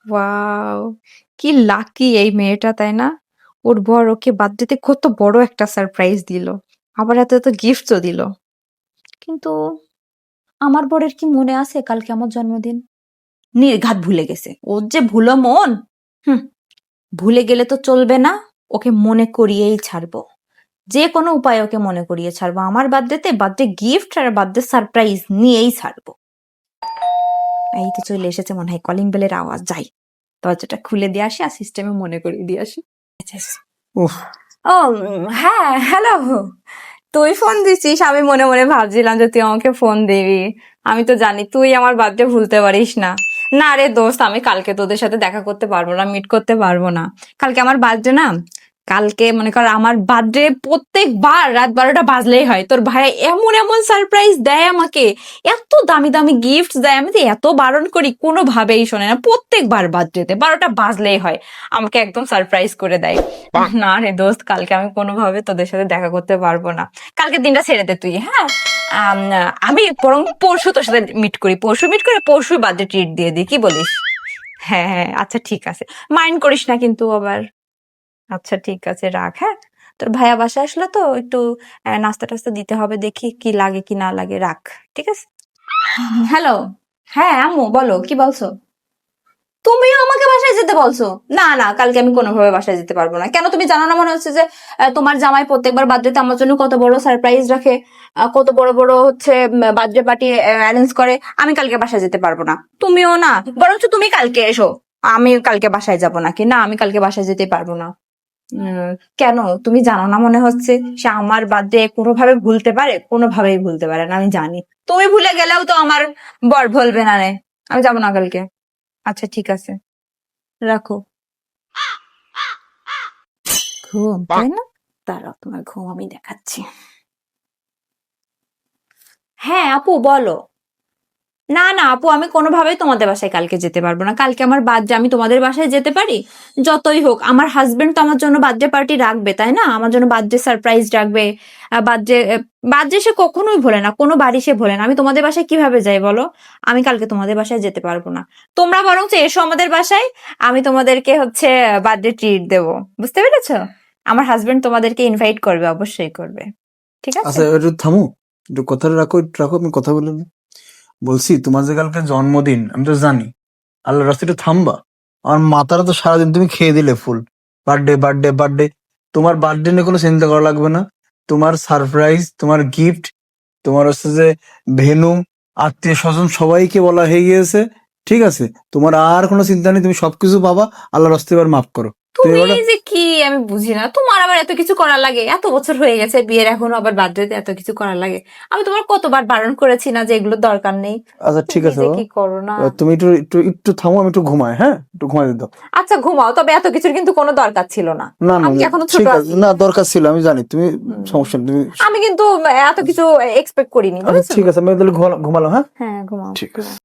Wow! কি lucky এই মেয়েটা, তাই না? ওর বর ওকে বার্থডেতে কত বড় একটা সারপ্রাইজ দিল। আবার এত গিফটও দিল। কিন্তু আমার বরের কি মনে আছে কালকে আমার জন্মদিন? নির্ঘাত ভুলে গেছে। ওর যে ভুলো মন! হুম, ভুলে গেলে তো চলবে না। ওকে মনে করিয়েই ছাড়বো। যে কোনো উপায়ে ওকে মনে করিয়ে ছাড়বো। আমার বার্থডেতে বার্থডে গিফট আর বার্থডে সারপ্রাইজ নিয়েই ছাড়বো। এই তো চলে এসেছে মনে হয়, কলিং বেলের আওয়াজ। যাই, দরজাটা খুলে দিয়ে আসি আর সিস্টেমে মনে করিয়ে দিয়ে আসি। উফ, ও হ্যাঁ, হ্যালো। তুই ফোন দিছিস, আমি মনে মনে ভাবছিলাম যে তুই আমাকে ফোন দিবি। আমি তো জানি তুই আমার বার্থডে ভুলতে পারিস না। না রে দোস্ত, আমি কালকে তোদের সাথে দেখা করতে পারবো না, মিট করতে পারবো না। কালকে আমার বার্থডে না। কালকে মনে কর আমার বার্থডে প্রত্যেকবার রাত 12টা বাজলেই হয় তোর ভাই এমন এমন সারপ্রাইজ দেয় আমাকে। এত দামি দামি গিফট দেয়, আমি তো এত বারণ করি কোনোভাবেই শোনে না। প্রত্যেকবার বার্থডেতে 12টা বাজলেই হয় আমাকে একদম সারপ্রাইজ করে দেয়। না রে দোস্ত, কালকে আমি কোনোভাবে তোদের সাথে দেখা করতে পারবো না। কালকে দিনটা ছেড়ে দে তুই, হ্যাঁ। আম, আমি বরং পরশু তোর সাথে মিট করি, পরশু মিট করে পরশু বার্থডে ট্রিট দিয়ে দিই, কি বলিস? হ্যাঁ হ্যাঁ, আচ্ছা ঠিক আছে। মাইন্ড করিস না কিন্তু আবার। আচ্ছা ঠিক আছে, রাখ, হ্যাঁ। তোর ভাইয়া বাসা আসলে তো একটু নাস্তা টাস্তা দিতে হবে, দেখি কি লাগে কি না লাগে, রাখ। ঠিক আছে। হ্যালো। হ্যাঁ আম্মু, বলো কি বলছো? তুমিও আমাকে বাসায় যেতে বলছো? না না, কালকে আমি কোনোভাবে বাসায় যেতে পারবো না। কেন, তুমি জানো না মনে হচ্ছে যে তোমার জামাই প্রত্যেকবার বার্থডেতে আমার জন্য কত বড় সারপ্রাইজ রাখে, কত বড় বড় হচ্ছে বার্থডে পার্টি অ্যারেঞ্জ করে। আমি কালকে বাসায় যেতে পারবো না। তুমিও না, বরঞ্চ তুমি কালকে এসো। আমি কালকে বাসায় যাবো নাকি? না, আমি কালকে বাসায় যেতে পারবো না। কেন, তুমি জানো না মনে হচ্ছে সে আমার বার্থডে কোনোভাবে ভুলতে পারে? কোনোভাবেই ভুলতে পারে না, আমি জানি। তুমি ভুলে গেলেও তো আমার বর ভুলবে না রে। আমি যাবো না কালকে। আচ্ছা ঠিক আছে, রাখো। ঘুম, তাই না? দাঁড়াও, তোমার ঘুম আমি দেখাচ্ছি। হ্যাঁ আপু, বলো। না না আপু, আমি কোনোভাবেই তোমাদের বাসায় কালকে যেতে পারবো না। কালকে আমার বার্থডে, আমি তোমাদের বাসায় যেতে পারি? যতই হোক আমার হাজবেন্ড তো আমার জন্য বার্থডে পার্টি রাখবে, তাই না? আমার জন্য বার্থডে সারপ্রাইজ রাখবে। বার্থডে বার্থডে সে কখনোই ভোলে না, কোনো বাড়ি সে ভোলে না। আমি তোমাদের বাসায় কিভাবে যাই বলো? আমি কালকে তোমাদের বাসায় যেতে পারবো না। তোমরা বরং এসো আমাদের বাসায়। আমি তোমাদেরকে হচ্ছে বার্থডে ট্রিট দেবো, বুঝতে পেরেছো? আমার হাজবেন্ড তোমাদেরকে ইনভাইট করবে, অবশ্যই করবে। ঠিক আছে। আচ্ছা একটু থামো, একটু কথাটা রাখো, একটু রাখো, আমি কথা বলে নিই। বলছি তোমার যে কালকে জন্মদিন, আমি তো জানি। আল্লাহ রাস্তা একটু থামবা। আমার মাথাটা তো সারাদিন তুমি খেয়ে দিলে ফুল। Birthday birthday birthday. তোমার বার্থডে নিয়ে কোনো চিন্তা করা লাগবে না। তোমার সারপ্রাইজ, তোমার গিফট, তোমার হচ্ছে যে ভেনু, আত্মীয় স্বজন সবাইকে বলা হয়ে গিয়েছে। ঠিক আছে, তোমার আর কোনো চিন্তা নেই, তুমি সবকিছু পাবা। আল্লাহ রাস্তা এবার মাফ করো। তুমি তুমি এবার যে কি, আমি বুঝি না। তোমার আবার এত কিছু করার লাগে? এত বছর হয়ে গেছে বিয়ের, এখনো আবার বার্থডেতে এত কিছু করার লাগে? আমি তোমার কতবার বারণ করেছি না যে এগুলোর দরকার নেই? আচ্ছা ঠিক তুমি আছে যে বাবা। কি করো না। তুমি একটু একটু একটু থামো, আমি একটু ঘুমাই, হ্যাঁ একটু ঘুমাই দাও। আচ্ছা ঘুমাও, তবে এত কিছুর কিন্তু কোনো দরকার ছিল না। না না আমি না, এখনো ছোট ঠিক আছে, আছি। না দরকার ছিল, আমি জানি তুমি সমস্যা নেই, তুমি আমি কিন্তু এত কিছু এক্সপেক্ট করিনি, আচ্ছা বুঝেছো? ঠিক আছে, আমি তাহলে ঘুমালাম, হ্যাঁ হ্যাঁ ঘুমাও। ঠিক আছে।